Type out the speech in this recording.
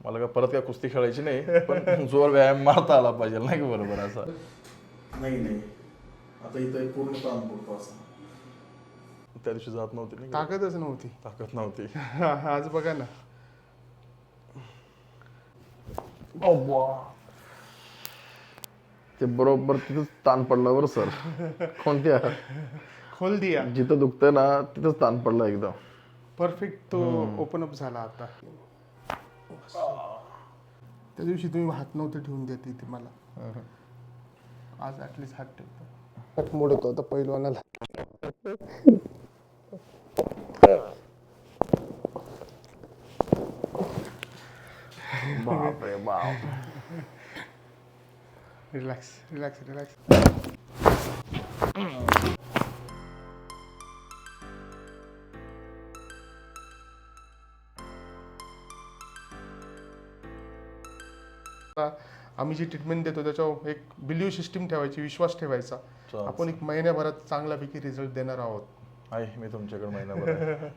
मला काय परत काय कुस्ती खेळायची नाही, पण जोर व्यायाम मारता आला पाहिजे नाही का बरोबर असा. नाही आता इथं पूर्ण ताण पडतो असा. त्या दिवशी जात नव्हती नाही का? ताकदच नव्हती. ताकद नव्हती. आज बघा ना. ते बरोबर तिथंच ताण पडला बरं सर. कोणत्या खोल दिया. जिथं दुखतंय ना तिथंच ताण पडला एकदम. परफेक्ट तो ओपन अप झाला आता. त्या दिवशी तुम्ही हात नव्हते ठेवून देत इथे मला. आज ऍटलीस्ट हात ठेवतो. हात मोडतो आता पहिलवानाला. बापरे बाप. Relax relax relax. आम्ही जी ट्रीटमेंट देतो त्याच्यावर एक बिलीव्ह सिस्टीम ठेवायची, विश्वास ठेवायचा. आपण एक महिन्याभरात चांगल्यापैकी रिझल्ट देणार आहोत. आहे मी तुमच्याकडे महिनाभर आहे.